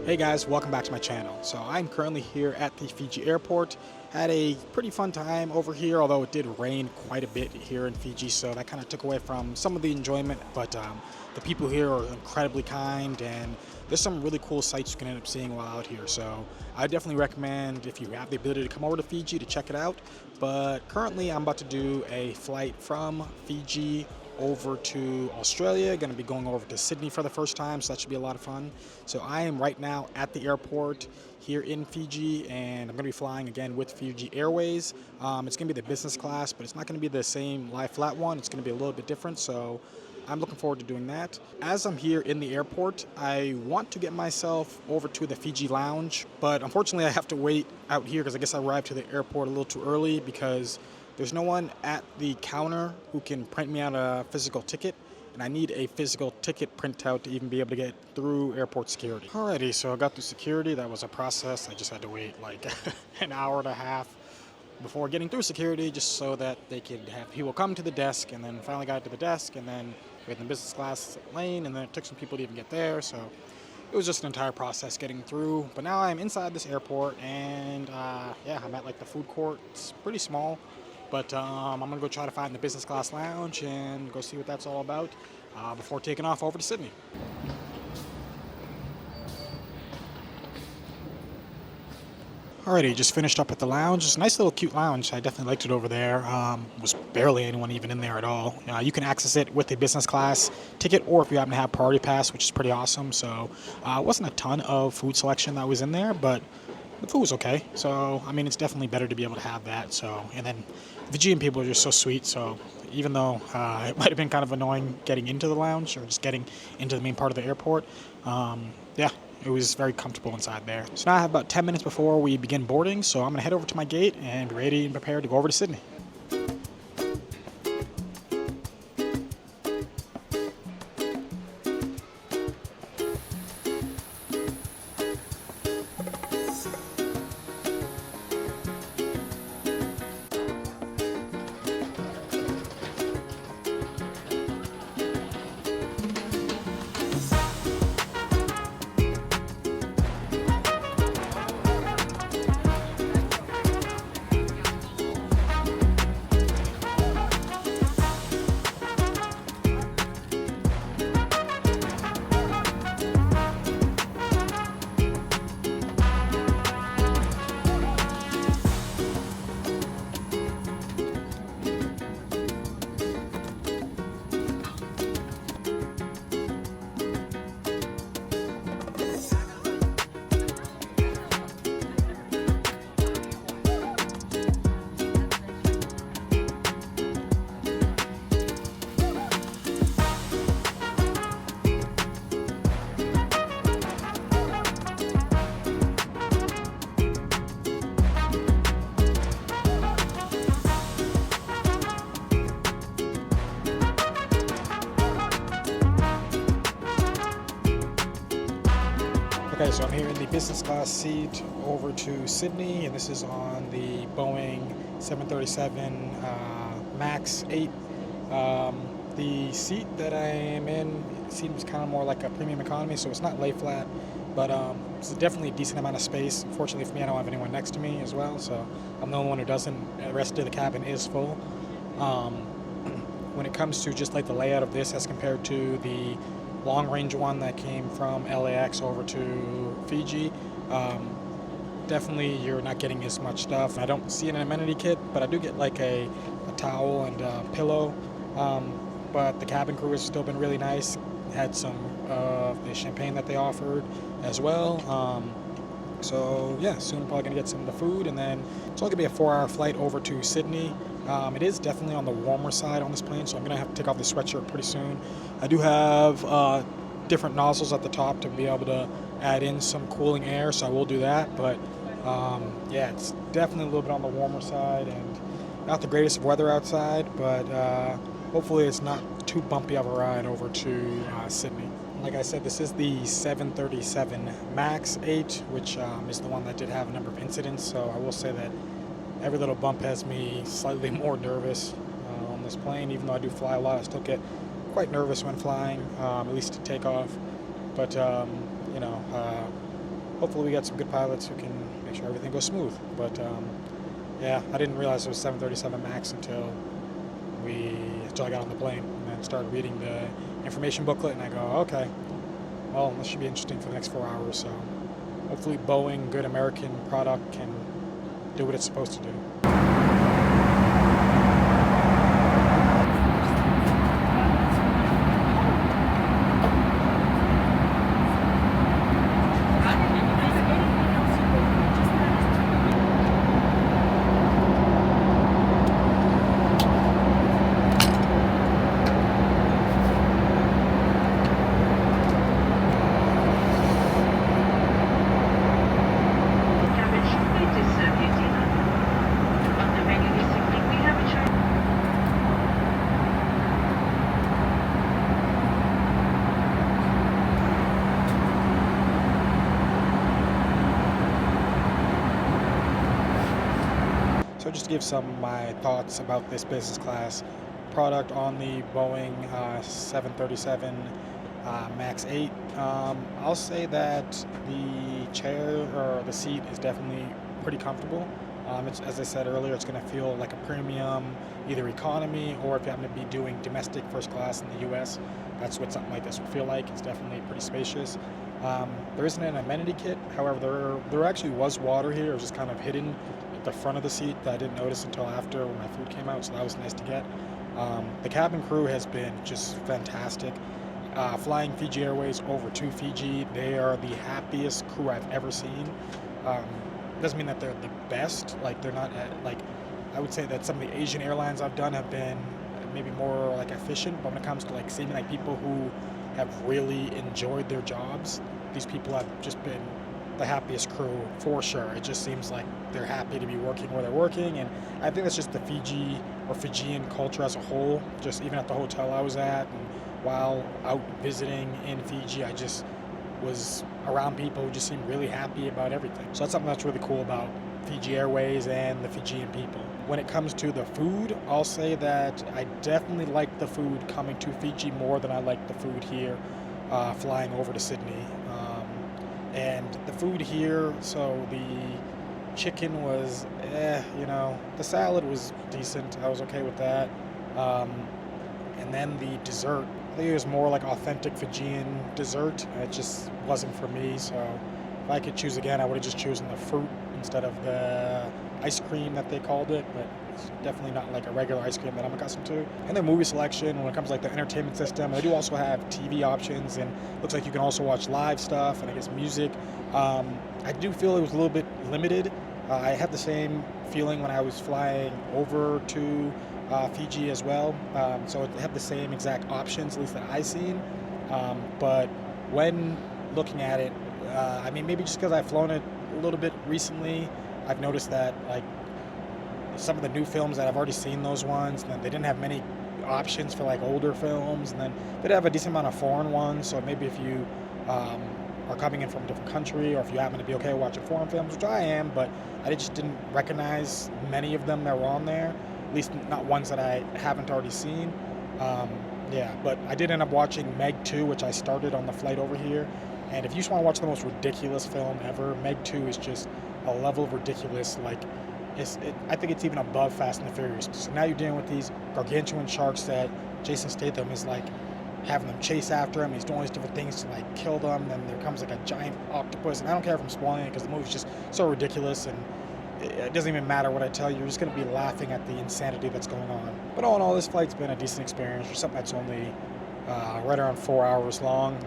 Hey guys, welcome back to my channel. So I'm currently here at the Fiji airport. Had a pretty fun time over here, although it did rain quite a bit here in Fiji, so that kind of took away from some of the enjoyment. But the people here are incredibly kind, and there's some really cool sights you can end up seeing while out here. So I definitely recommend, if you have the ability to come over to Fiji, to check it out. But currently I'm about to do a flight from Fiji over to Australia. Going to be going over to Sydney for the first time, so that should be a lot of fun. So I am right now at the airport here in Fiji, and I'm going to be flying again with Fiji Airways. It's going to be the business class, but it's not going to be the same lie flat one. It's going to be a little bit different, so I'm looking forward to doing that. As I'm here in the airport, I want to get myself over to the Fiji lounge, but unfortunately I have to wait out here because I guess I arrived to the airport a little too early because there's no one at the counter who can print me out a physical ticket, and I need a physical ticket printout to even be able to get through airport security. Alrighty, so I got through security. That was a process. I just had to wait like an hour and a half before getting through security, just so that they could have people come to the desk, and then finally got to the desk, and then we had the business class lane, and then it took some people to even get there, so it was just an entire process getting through. But now I'm inside this airport, and yeah, I'm at like the food court. It's pretty small. But I'm going to go try to find the business class lounge and go see what that's all about before taking off over to Sydney. Alrighty, just finished up at the lounge. It's a nice little cute lounge. I definitely liked it over there. Was barely anyone even in there at all. You can access it with a business class ticket, or if you happen to have priority pass, which is pretty awesome. So it wasn't a ton of food selection that was in there, but the food was okay. So I mean, it's definitely better to be able to have that. So, and then Fijian people are just so sweet. So even though it might have been kind of annoying getting into the lounge or just getting into the main part of the airport, yeah, it was very comfortable inside there. So now I have about 10 minutes before we begin boarding. So I'm gonna head over to my gate and be ready and prepared to go over to Sydney. Okay, so I'm here in the business class seat over to Sydney, and this is on the Boeing 737 MAX 8. The seat that I am in seems kind of more like a premium economy, so it's not lay flat, but it's definitely a decent amount of space. Fortunately for me, I don't have anyone next to me as well, so I'm the only one who doesn't. The rest of the cabin is full. When it comes to just like the layout of this as compared to the long range one that came from LAX over to Fiji, definitely you're not getting as much stuff. I don't see an amenity kit, but I do get like a towel and a pillow. But the cabin crew has still been really nice. Had some of the champagne that they offered as well. So yeah, soon I'm probably gonna get some of the food, and then it's only gonna be a 4-hour flight over to Sydney. It is definitely on the warmer side on this plane, so I'm gonna have to take off the sweatshirt pretty soon. I do have different nozzles at the top to be able to add in some cooling air, so I will do that. But yeah, it's definitely a little bit on the warmer side, and not the greatest of weather outside, but hopefully it's not too bumpy of a ride over to Sydney. Like I said, this is the 737 MAX 8, which is the one that did have a number of incidents, so I will say that every little bump has me slightly more nervous on this plane. Even though I do fly a lot, I still get quite nervous when flying, at least to take off. But, you know, hopefully we get some good pilots who can make sure everything goes smooth. But yeah, I didn't realize it was 737 MAX until I got on the plane and then started reading the information booklet, and I go, okay, well, this should be interesting for the next 4 hours. So hopefully Boeing, good American product, can do what it's supposed to do. So just to give some of my thoughts about this business class product on the Boeing 737 MAX 8, I'll say that the chair or the seat is definitely pretty comfortable. As I said earlier, it's going to feel like a premium, either economy or if you happen to be doing domestic first class in the U.S., that's what something like this would feel like. It's definitely pretty spacious. There isn't an amenity kit. However, there actually was water here. It was just kind of hidden at the front of the seat that I didn't notice until after when my food came out, so that was nice to get. The cabin crew has been just fantastic. Flying Fiji Airways over to Fiji, they are the happiest crew I've ever seen. Doesn't mean that they're the best. Like, they're not like, I would say that some of the Asian airlines I've done have been maybe more like efficient, but when it comes to like seeing like people who have really enjoyed their jobs, these people have just been the happiest crew for sure. It just seems like they're happy to be working where they're working, and I think that's just the Fiji or Fijian culture as a whole. Just even at the hotel I was at, and while out visiting in Fiji, I just was around people who just seemed really happy about everything. So that's something that's really cool about Fiji Airways and the Fijian people. When it comes to the food, I'll say that I definitely like the food coming to Fiji more than I like the food here flying over to Sydney. And the food here, so the chicken was the salad was decent. I was okay with that. And then the dessert, I think it was more like authentic Fijian dessert. It just wasn't for me. So if I could choose again, I would have just chosen the fruit instead of the ice cream that they called it, but it's definitely not like a regular ice cream that I'm accustomed to. And their movie selection, when it comes to like the entertainment system, they do also have TV options, and looks like you can also watch live stuff and I guess music. I do feel it was a little bit limited. I had the same feeling when I was flying over to Fiji as well. So it had the same exact options, at least that I've seen. But when looking at it, I mean, maybe just because I've flown it a little bit recently, I've noticed that like some of the new films that I've already seen those ones, and then they didn't have many options for like older films, and then they'd have a decent amount of foreign ones. So maybe if you are coming in from a different country, or if you happen to be okay watching foreign films, which I am, but I just didn't recognize many of them that were on there, at least not ones that I haven't already seen. Yeah, but I did end up watching Meg 2, which I started on the flight over here. And if you just want to watch the most ridiculous film ever, Meg 2 is just a level of ridiculous. Like, I think it's even above Fast and the Furious. So now you're dealing with these gargantuan sharks that Jason Statham is like having them chase after him. He's doing all these different things to like kill them. Then there comes like a giant octopus. And I don't care if I'm spoiling it because the movie's just so ridiculous, and it doesn't even matter what I tell you. You're just going to be laughing at the insanity that's going on. But all in all, this flight's been a decent experience for something that's only right around 4 hours long.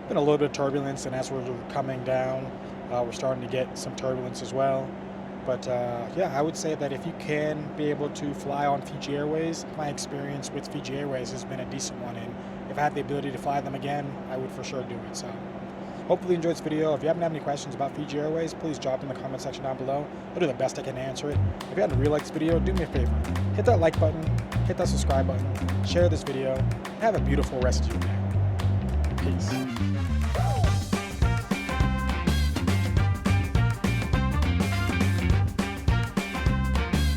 Been a little bit of turbulence, and as we're coming down, we're starting to get some turbulence as well. But yeah, I would say that if you can be able to fly on Fiji Airways, my experience with Fiji Airways has been a decent one, and if I had the ability to fly them again, I would for sure do it. So hopefully you enjoyed this video. If you happen to have any questions about Fiji Airways, please drop in the comment section down below. I'll do the best I can to answer it. If you happen to really like this video, do me a favor. Hit that like button, hit that subscribe button, share this video, and have a beautiful rest of your day. Peace.